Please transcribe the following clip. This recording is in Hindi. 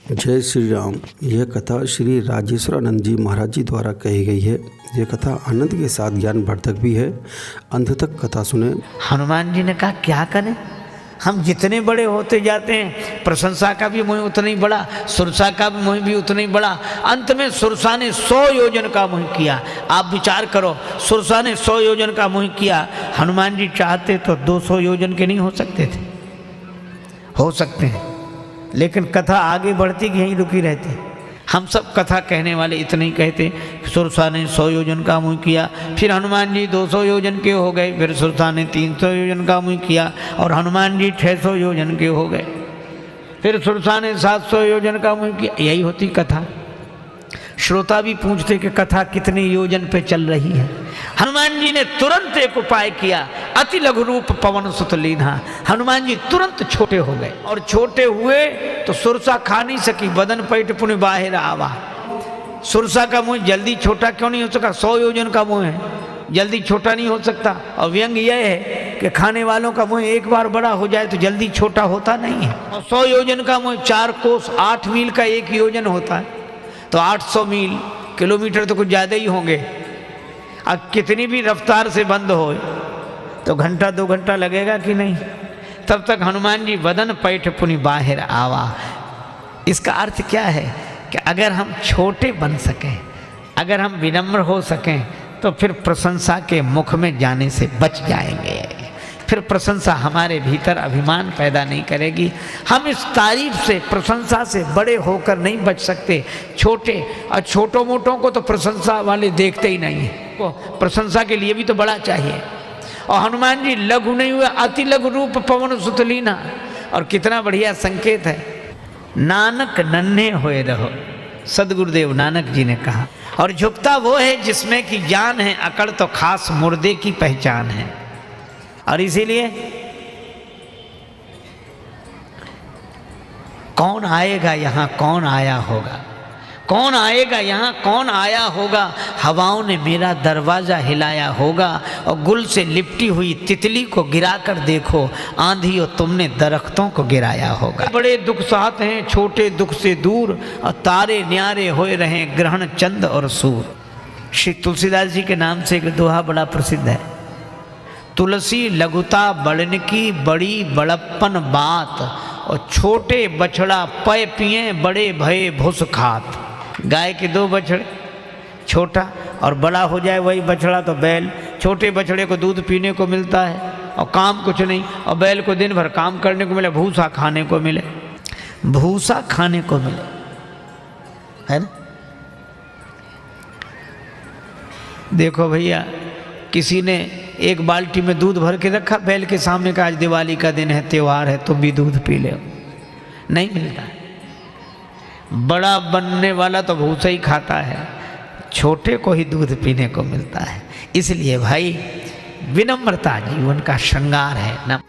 जय श्री राम। यह कथा श्री राजेश्वरानंद जी महाराज जी द्वारा कही गई है। यह कथा आनंद के साथ ज्ञानवर्धक भी है। अंत तक कथा सुने। हनुमान जी ने कहा क्या करें, हम जितने बड़े होते जाते हैं, प्रशंसा का भी मोह उतना ही बड़ा, सुरसा का भी मोह भी उतना ही बड़ा। अंत में सुरसा ने 100 योजन का मोह किया। आप विचार करो, सुरसा ने 100 योजन का मोह किया। हनुमान जी चाहते तो 200 योजन के नहीं हो सकते थे? हो सकते हैं, लेकिन कथा आगे बढ़ती कि यहीं रुकी रहती। हम सब कथा कहने वाले इतने ही कहते, सुरसा ने 100 योजन का मुँह किया, फिर हनुमान जी 200 योजन के हो गए, फिर सुरसा ने 300 योजन का मुँह किया और हनुमान जी 600 योजन के हो गए, फिर सुरसा ने 700 योजन का मुँह किया। यही होती कथा। श्रोता भी पूछते कि कथा कितने योजन पे चल रही है। हनुमान जी ने तुरंत एक उपाय किया, अति लघु रूप पवन सुत लीन्हा। हनुमान जी तुरंत छोटे हो गए, और छोटे हुए तो सुरसा खा नहीं सकी, बदन पैठ पुण्य बाहिर आवा। सुरसा का मुंह जल्दी छोटा क्यों नहीं हो सका? 100 योजन का मुंह है, जल्दी छोटा नहीं हो सकता। और व्यंग यह है कि खाने वालों का मुंह एक बार बड़ा हो जाए तो जल्दी छोटा होता नहीं है। और 100 योजन का मुंह 4 कोस 8 मील का एक योजन होता है, तो 800 मील किलोमीटर तो कुछ ज़्यादा ही होंगे। अब कितनी भी रफ्तार से बंद हो तो घंटा 2 घंटा लगेगा कि नहीं? तब तक हनुमान जी बदन पैठ पुनि बाहिर आवा। इसका अर्थ क्या है कि अगर हम छोटे बन सकें, अगर हम विनम्र हो सकें, तो फिर प्रशंसा के मुख में जाने से बच जाएंगे। फिर प्रशंसा हमारे भीतर अभिमान पैदा नहीं करेगी। हम इस तारीफ से, प्रशंसा से बड़े होकर नहीं बच सकते। छोटे और छोटों मोटों को तो प्रशंसा वाले देखते ही नहीं है, को प्रशंसा के लिए भी तो बड़ा चाहिए। और हनुमान जी लघु नहीं हुए, अति लघु रूप पवन सुत लीन्हा। और कितना बढ़िया संकेत है, नानक नन्हे होए रहो, सदगुरुदेव नानक जी ने कहा। और झुकता वो है जिसमें कि जान है, अकड़ तो खास मुर्दे की पहचान है। और इसीलिए कौन आएगा यहाँ, कौन आया होगा, कौन आएगा यहाँ, कौन आया होगा। हवाओं ने मेरा दरवाज़ा हिलाया होगा, और गुल से लिपटी हुई तितली को गिराकर देखो, आंधी और तुमने दरख्तों को गिराया होगा। बड़े दुख साथ हैं छोटे दुख से दूर, और तारे न्यारे होए रहे ग्रहण चंद और सूर। श्री तुलसीदास जी के नाम से एक दोहा बड़ा प्रसिद्ध है, तुलसी लघुता बढ़न की बड़ी बड़प्पन बात, और छोटे बछड़ा पय पिए बड़े भये भुस खात। गाय के 2 बछड़े, छोटा और बड़ा हो जाए वही बछड़ा तो बैल। छोटे बछड़े को दूध पीने को मिलता है और काम कुछ नहीं, और बैल को दिन भर काम करने को मिले, भूसा खाने को मिले, भूसा खाने को मिले, है ना। देखो भैया, किसी ने एक बाल्टी में दूध भर के रखा बैल के सामने का, आज दिवाली का दिन है, त्यौहार है, तुम भी दूध पी ले। नहीं मिलता। बड़ा बनने वाला तो भूसा ही खाता है, छोटे को ही दूध पीने को मिलता है। इसलिए भाई, विनम्रता जीवन का श्रृंगार है ना।